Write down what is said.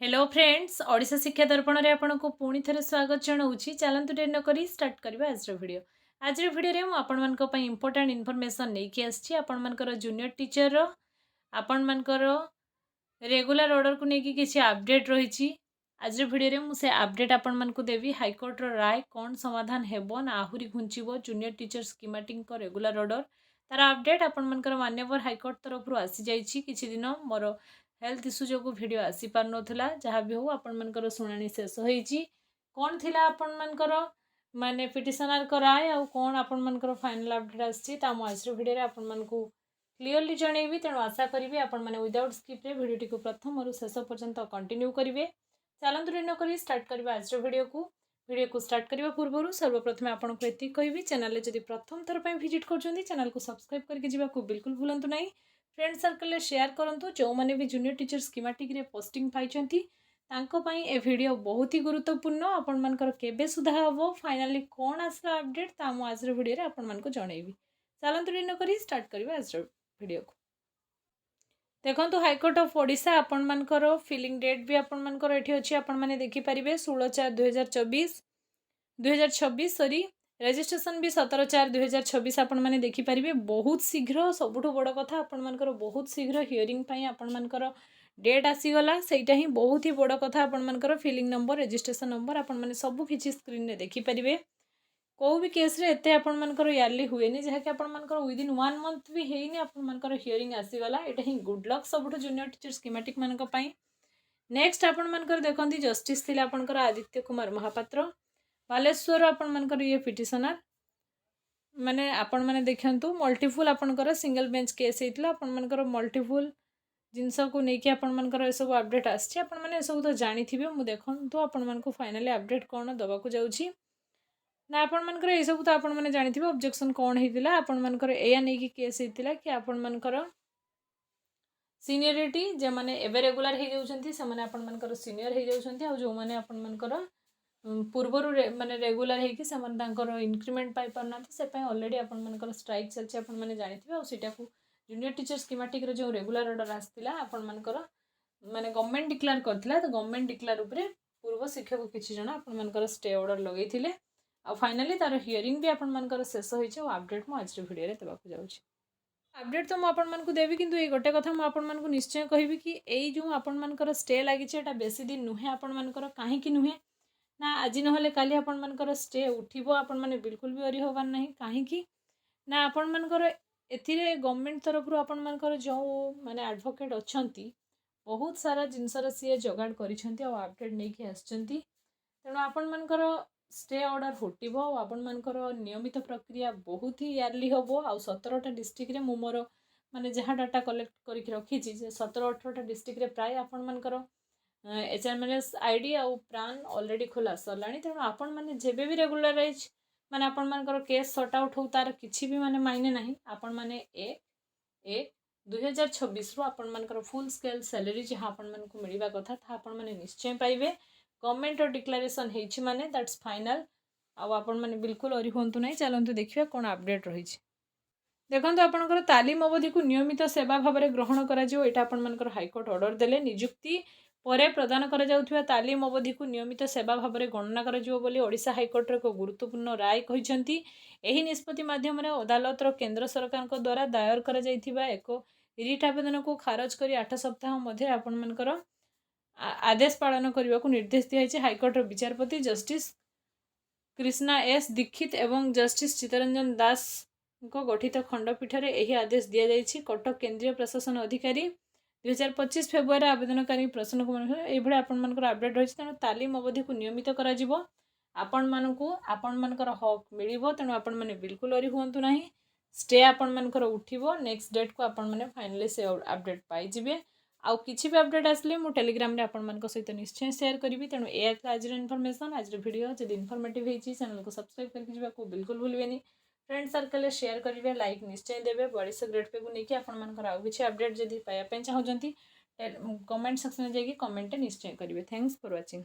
Hello friends, Odisha शिक्षा दर्पण रे आपनको पुणी थे स्वागत जनाऊँगी। चलतु डेरी नक स्टार्ट करवा आज वीडियो। आज वीडियो में आपण मान इंपोर्टेंट इनफॉरमेशन नहीं आसी आपण जूनियर टीचर आपण मानकर रेगुलर ऑर्डर को लेकिन किसी अपडेट रही। आज वीडियो में मुझे अपडेट आपण मानक देवी हाईकोर्ट राय कौन समाधान हेबो ना आहुरी घुंचब junior teacher schematic regular order तार अपडेट आपण मानकर मान्यवर हाईकोर्ट तरफ आसी जाइए। किसी दिन मोर हेल्थ इश्यू जो वीडियो आसी पार नथला जहाँ भी हो आपण मानकर शुणाणी शेष होईची कौन थिला आपण मानकर माने पिटिशनर को राय आ कौन आपण मानकर फाइनल अपडेट आसी ता मु आज वीडियो रे आपण मानकू क्लियरली जनइबी। तेणु आशा करी आपण मैंने विदाउट स्किप रे वीडियो टी प्रथम शेष पर्यंत कंटिन्यू करेंगे। चलतु न करी स्टार्ट करवा आज वीडियो को स्टार्ट करने पूर्व सर्वप्रथम आपको ये कहबी चैनल जब प्रथम थर पर विजिट कर चैनल को सब्सक्राइब करके जावाक बिल्कुल भूलु ना। फ्रेंड सर्कल शेयर करूँ जो मैंने भी जूनियर टीचर स्कीमेटिक रे पोस्टिंग पाई ए वीडियो बहुत ही गुरुत्वपूर्ण आपण मानकर केबे सुधा हम फाइनाली कौन आसला अपडेट ता आज वीडियो रे आपण मानक जनइबी। चलतु न करी स्टार्ट करवा आज वीडियो को। देखो हाईकोर्ट ऑफ ओडिशा आपण मानकर फिलिंग डेट भी आपण मानकर एठी अछि आपण माने देखि परिबे 16/4/2024 सॉरी रजिस्ट्रेशन भी 17/4/2024 आपण माने देखि परिबे। बहुत शीघ्र सबुठ बड़ कथा आपण मानकर बहुत शीघ्र हियरिंग पई आपण मानकर डेट आसीगला सेटा ही बहुत ही बड़ कथा। आपण मानकर फिलिंग नंबर रजिस्ट्रेशन नंबर आपण माने सब किछि स्क्रीन रे देखि परिबे। को भी केस रे एते आपण मानकर यारली हुएनी जहा कि आपण मानकर विदिन 1 मंथ भी हेइनी आपण मानकर हियरिंग आसीगला। एटा ही गुड लक सबुठ जूनियर टीचर स्कीमेटिक मानक पई। नेक्स्ट आपण मानकर देखंती जस्टिस थिला आपनकर आदित्य कुमार महापात्र बालेश्वर आपण मानकर ये पिटिशनर माने आपण माने देखंतु मल्टीपल आपनकर सिंगल बेंच केस हेतला आपण मानकर मल्टीपल जिनस को नेकी आपण मानकर ए सब अपडेट आछि आपण माने ए सब तो जानि थिबे। मु देखंतु आपण मानको फाइनली अपडेट कोन दबा को जाउछि ना आपण मानकर ए सब तो आपण माने जानि थिबे। ऑब्जेक्शन कोन हेतिला आपण मानकर एया नेकी केस हेतिला कि आपण मानकर सीनियरिटी जे माने एबे रेगुलर हे जाउछंती से माने आपण मानकर सीनियर हे जाउछंती आ जो माने आपण मानकर पूर्वर माने रेगुलर हे कि से माने तांकर इंक्रीमेंट पाई परनांती से पय ऑलरेडी आपण मानकर स्ट्राइक चलछि आपण माने जानि थिबे। आ सेटा को जूनियर टीचर स्कीमेटिक रे जो रेगुलर ऑर्डर आस्तिला आपण मानकर माने गवर्नमेंट डिक्लेयर करथिला तो गवर्नमेंट डिक्लेयर ऊपर पूर्व शिक्षक किछि जण आपण मानकर स्टे ऑर्डर लगेइथिले आ फाइनली तार हियरिंग भी आपण मानकर शेष होइछ। आ अपडेट मु आज वीडियो रे देबा को जाउछि। अपडेट तो मु आपण मानकु देबी किंतु ए गोटे कथा मु आपण मानकु निश्चय कहबी कि एई जो आपण मानकर स्टे लागि छै एटा बेसी दिन नुहे आपण मानकर काहे कि नुहे ना आज नहले काली आपण मानकर स्टे उठिबो आपण माने बिल्कुल भी अरि होबार नाही काहे कि ना आपण मानकर एथिरे गवर्नमेंट तरफ रु आपण मानकर जो माने एडवोकेट अछंती बहुत सारा जिनसर सी जोगाड़ करिसेंती आ अपडेट नै कि आछंती। तेणु आपण मानकर स्टे ऑर्डर हटिबो आपण मानकर नियमित प्रक्रिया बहुत ही यारली होबो। आ 17टा डिस्ट्रिक्ट रे मु मोर माने जहाँ डाटा कलेक्ट करके रखी जे 17-18टा डिस्ट्रिक्ट रे प्राय आपण मानकर एचएमएस आईडी आ प्राण ऑलरेडी खोला सरलाणी। तेणु आपण माने जेबे भी रेगुलराइज माने आपण मानकर केस सॉर्ट आउट हो तार किछि भी माने मायने नाही। आपण माने 1/1/2026 रु आपण मानकर फुल स्केल सैलरी जहाँ आपण मानकु मिलिबा कथा था आपण माने निश्चय पाइबे। गवर्नमेंट और डिक्लेरेशन हेछि माने दैट्स फाइनल आ आपण माने बिल्कुल अरि होंतु नाही। चलंतु देखिबा कोन अपडेट रही छै। देखंतु आपनकर तालीम अवधि को नियमित सेवा भाव में ग्रहण करा जो एटा आपण मानकर हाईकोर्ट ऑर्डर देले नियुक्ति परे प्रदान करा जाउथबा तालीम अवधि को नियमित सेवा भाव में गणना करा जो बोली ओडिशा हाईकोर्ट रे को गुरुत्वपूर्ण राय कहिसंती। एही निष्पत्ति माध्यम रे अदालत रो केंद्र सरकार को द्वारा दायर करा जाइथिबा एक रिट आवेदन को खारज करी 8 सप्ताह मध्य आपण मानकर आदेश पालन करने को निर्देश दिया। हाईकोर्ट विचारपति जस्टिस कृष्णा एस दीक्षित एवं जस्टिस चित्तरंजन दास को गठित खंडपीठ में यह आदेश दि जाएगी। कटक केंद्रीय प्रशासन अधिकारी 2025 फेब्रुआरी आवेदनकारी प्रश्न को ये आपण अपडेट रही। तेणु तालीम अवधि को नियमित करा आपण मानकर हक मिलिबो। तेणु आपण माने बिल्कुल अरि हुंतु नाही। स्टे आपण मानकर उठिबो नेक्स्ट डेट को आपण माने फाइनली से अपडेट पाई जिवे। आउ किछि भी अपडेट आसले मु टेलीग्राम रे आपण मानक सहित निश्चय शेयर करिवि। तेणु ए आज इनफॉरमेशन आज वीडियो जदि इनफॉर्मेटिव हेछि चैनल को सब्सक्राइब करके जीवा को बिल्कुल भूलबेनी। फ्रेंड सर्कल शेयर करिवे लाइक निश्चय देबे। बड़ी से ग्रेड पे को नेकी आपण मानकर आउ किछि अपडेट जदि पाया पे चाहउजंती कमेंट सेक्शन में जाई कमेंट निश्चय करिवे। Thanks for watching.